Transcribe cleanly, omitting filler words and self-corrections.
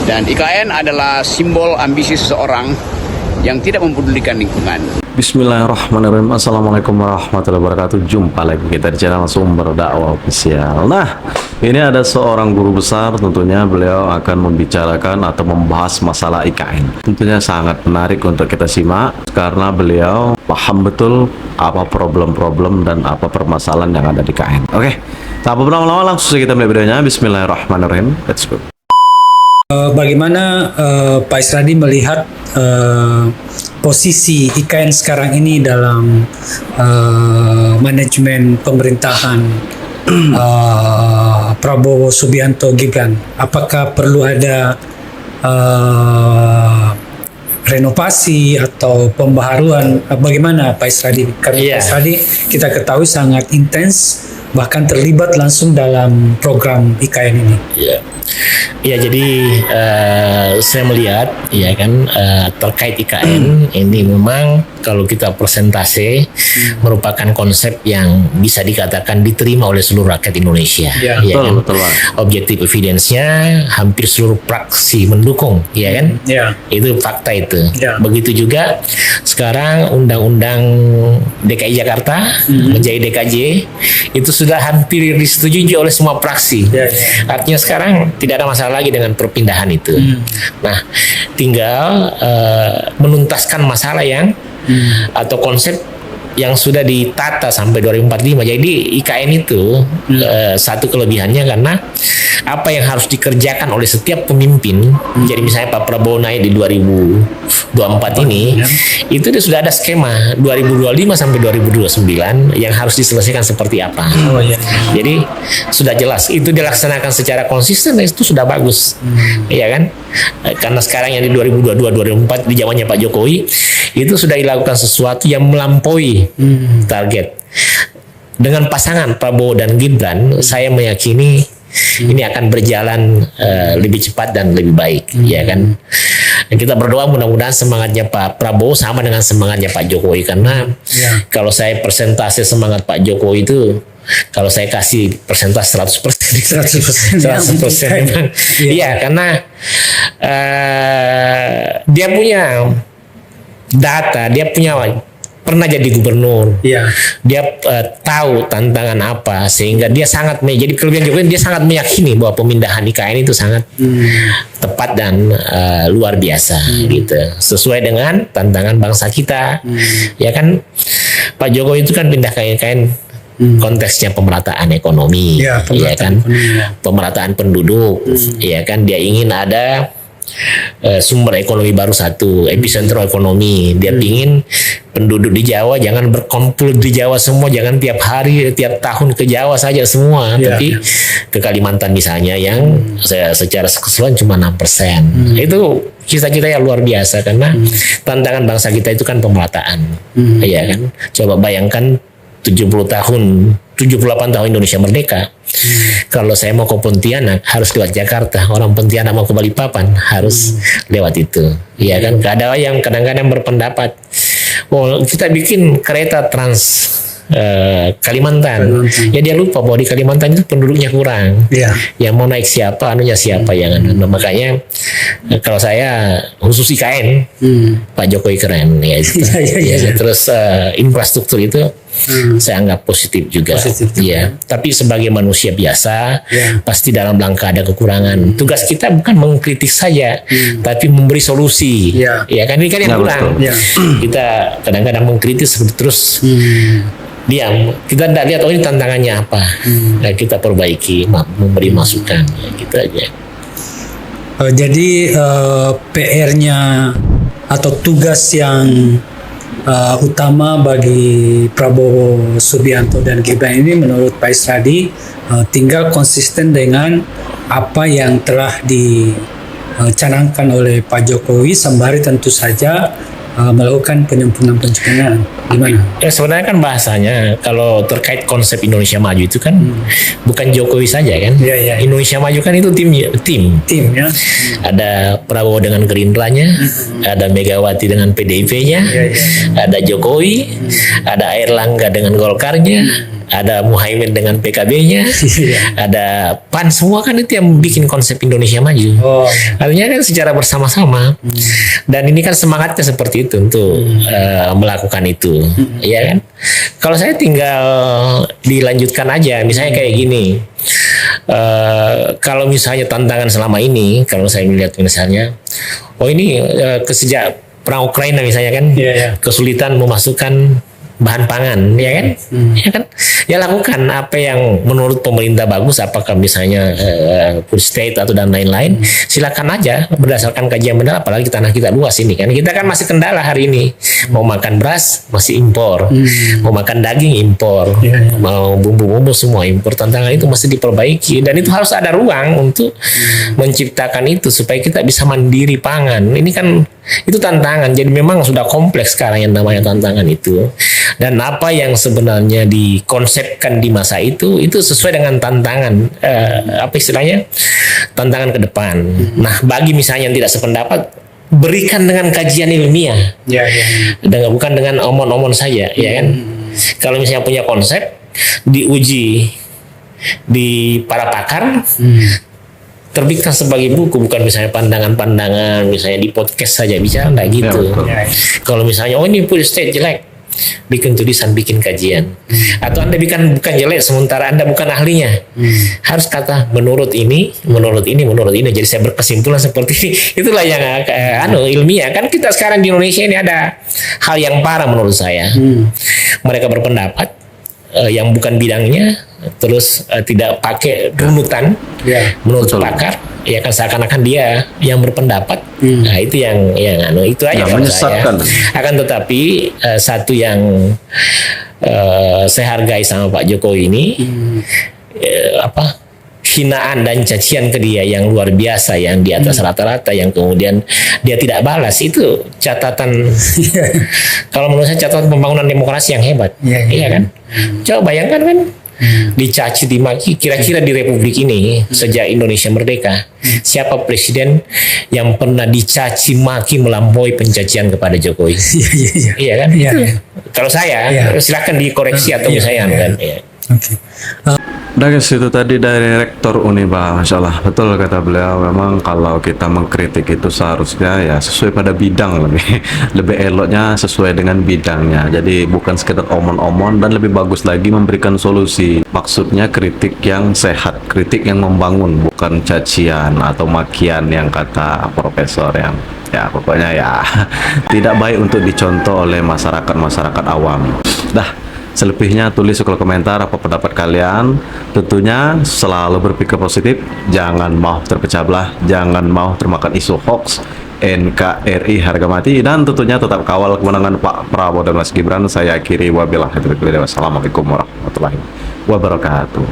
Dan IKN adalah simbol ambisi seseorang yang tidak mempedulikan lingkungan. Bismillahirrahmanirrahim. Assalamualaikum warahmatullahi wabarakatuh. Jumpa lagi kita di channel Sumber Dakwah Official. Nah, ini ada seorang guru besar, tentunya beliau akan membicarakan atau membahas masalah IKN. Tentunya sangat menarik untuk kita simak karena beliau paham betul apa problem-problem dan apa permasalahan yang ada di IKN. Oke, tanpa berlama-lama langsung saja kita mulai videonya. Bismillahirrahmanirrahim. Let's go. Bagaimana Pak Isradi melihat posisi IKN sekarang ini dalam manajemen pemerintahan Prabowo Subianto Gibran? Apakah perlu ada renovasi atau pembaharuan? Bagaimana Pak Isradi? Karena Pak Isradi kita ketahui sangat intens, bahkan terlibat langsung dalam program IKN ini. Ya, jadi saya melihat ya kan terkait IKN ini memang kalau kita persentase merupakan konsep yang bisa dikatakan diterima oleh seluruh rakyat Indonesia. Ya kan? Betul. Objektif evidence-nya hampir seluruh praksi mendukung, ya kan? Itu fakta itu. Begitu juga sekarang Undang-Undang DKI Jakarta menjadi DKJ itu sudah hampir disetujui oleh semua praksi. Artinya sekarang tidak ada masalah lagi dengan perpindahan itu. Nah, tinggal menuntaskan masalah yang atau konsep yang sudah ditata sampai 2045. Jadi IKN itu satu kelebihannya karena apa yang harus dikerjakan oleh setiap pemimpin, jadi misalnya Pak Prabowo naik di 2024 ini, itu sudah ada skema 2025 sampai 2029 yang harus diselesaikan seperti apa. Jadi sudah jelas, itu dilaksanakan secara konsisten, itu sudah bagus, ya kan? Karena sekarang yang di 2022-2024 di zamannya Pak Jokowi itu sudah dilakukan sesuatu yang melampaui target. Dengan pasangan Prabowo dan Gibran, saya meyakini ini akan berjalan lebih cepat dan lebih baik, ya kan? Dan kita berdoa mudah-mudahan semangatnya Pak Prabowo sama dengan semangatnya Pak Jokowi, karena kalau saya persentase semangat Pak Jokowi itu, kalau saya kasih persentase 100%, 100% memang. Iya, karena dia punya data, dia punya pernah jadi gubernur, dia tahu tantangan apa, sehingga dia sangat jadi kelebihan Jokowi, dia sangat meyakini bahwa pemindahan IKN itu sangat tepat dan luar biasa, gitu, sesuai dengan tantangan bangsa kita, ya kan? Pak Jokowi itu kan pindah ke IKN konteksnya pemerataan ekonomi, ya kan, pemerataan penduduk, ya kan, dia ingin ada sumber ekonomi baru satu, epicentrum ekonomi. Dia ingin penduduk di Jawa jangan berkumpul di Jawa semua, jangan tiap hari, tiap tahun ke Jawa saja semua, tapi ke Kalimantan misalnya yang secara keseluruhan cuma 6%. Itu cita-cita yang luar biasa karena tantangan bangsa kita itu kan pemerataan, ya kan. Coba bayangkan 78 tahun Indonesia merdeka. Kalau saya mau ke Pontianak harus lewat Jakarta, orang Pontianak mau ke Balikpapan harus lewat itu, ya kan. Ada yang kadang-kadang berpendapat, oh kita bikin kereta trans Kalimantan. Ya dia lupa bahwa di Kalimantan itu penduduknya kurang. Yang mau naik siapa, anunya siapa yang anu. Makanya kalau saya khusus IKN, Pak Jokowi keren ya. Terus infrastruktur itu saya anggap positif juga. Tapi sebagai manusia biasa, pasti dalam langkah ada kekurangan. Tugas kita bukan mengkritik saja, tapi memberi solusi. Ya kan, ini kan yang kurang. Kita kadang-kadang mengkritis terus diam, kita tidak lihat ini tantangannya apa, dan kita perbaiki, memberi masukan, ya, gitu aja. Jadi PR-nya atau tugas yang utama bagi Prabowo Subianto dan Gibran ini menurut Pak Isradi tinggal konsisten dengan apa yang telah dicanangkan oleh Pak Jokowi, sembari tentu saja melakukan penyempurnaan. Gimana? Ya sebenarnya kan bahasanya kalau terkait konsep Indonesia Maju itu kan bukan Jokowi saja kan. Indonesia Maju kan itu tim ya. Ada Prabowo dengan Gerindranya, ada Megawati dengan PDIP-nya, ada Jokowi, ada Airlangga dengan Golkarnya, ada Muhaimin dengan PKB-nya, ada PAN, semua kan itu yang bikin konsep Indonesia Maju. Artinya kan secara bersama-sama. Dan ini kan semangatnya seperti itu untuk melakukan itu, ya kan? Kalau saya tinggal dilanjutkan aja, misalnya kayak gini. Kalau misalnya tantangan selama ini, kalau saya melihat misalnya, ini sejak perang Ukraina misalnya kan, kesulitan memasukkan bahan pangan, ya kan? Ya kan? Ya lakukan apa yang menurut pemerintah bagus, apakah misalnya food state atau dan lain-lain, silakan aja berdasarkan kajian benar, apalagi tanah kita luas ini kan. Kita kan masih kendala hari ini. Mau makan beras masih impor, mau makan daging impor, mau bumbu-bumbu semua impor. Tantangan itu mesti diperbaiki dan itu harus ada ruang untuk menciptakan itu supaya kita bisa mandiri pangan. Ini kan itu tantangan. Jadi memang sudah kompleks sekarang yang namanya tantangan itu. Dan apa yang sebenarnya dikonsepkan di masa itu sesuai dengan tantangan apa istilahnya, tantangan ke depan. Nah, bagi misalnya yang tidak sependapat, berikan dengan kajian ilmiah, dan bukan dengan omon-omon saja, ya kan? Kalau misalnya punya konsep, diuji di para pakar, terbitkan sebagai buku, bukan misalnya pandangan-pandangan, misalnya di podcast saja bicara, enggak gitu. Kalau misalnya ini food state jelek, bikin tulisan, bikin kajian. Atau Anda bukan jelek sementara Anda bukan ahlinya. Harus kata menurut ini. Jadi saya berkesimpulan seperti ini. Itulah yang ilmiah. Kan kita sekarang di Indonesia ini ada hal yang parah menurut saya. Mereka berpendapat yang bukan bidangnya, terus tidak pakai runutan menurut pakar, ya kan seakan-akan dia yang berpendapat. Nah, itu yang itu aja menurut saya. Akan tetapi satu yang saya hargai sama Pak Jokowi ini, hinaan dan cacian ke dia yang luar biasa, yang di atas rata-rata, yang kemudian dia tidak balas, itu catatan kalau menurut saya catatan pembangunan demokrasi yang hebat. Iya kan? Coba bayangkan kan, dicaci dimaki. Kira-kira di Republik ini sejak Indonesia merdeka, siapa presiden yang pernah dicaci maki melampaui pencacian kepada Jokowi? Iya kan? Kalau saya silakan dikoreksi atau misalnya kan. Udah guys, itu tadi dari Rektor Uniba. Masya Allah, betul kata beliau. Memang kalau kita mengkritik itu seharusnya ya sesuai pada bidang, lebih eloknya sesuai dengan bidangnya. Jadi bukan sekedar omon-omon, dan lebih bagus lagi memberikan solusi. Maksudnya kritik yang sehat, kritik yang membangun, bukan cacian atau makian yang kata profesor yang ya pokoknya ya tidak baik untuk dicontoh oleh masyarakat awam. Selebihnya tulis di kolom komentar apa pendapat kalian. Tentunya selalu berpikir positif, jangan mau terpecah belah, jangan mau termakan isu hoax, NKRI harga mati, dan tentunya tetap kawal kemenangan Pak Prabowo dan Mas Gibran. Saya akhiri wabillahi taufiq wal hidayah. Wassalamualaikum warahmatullahi wabarakatuh.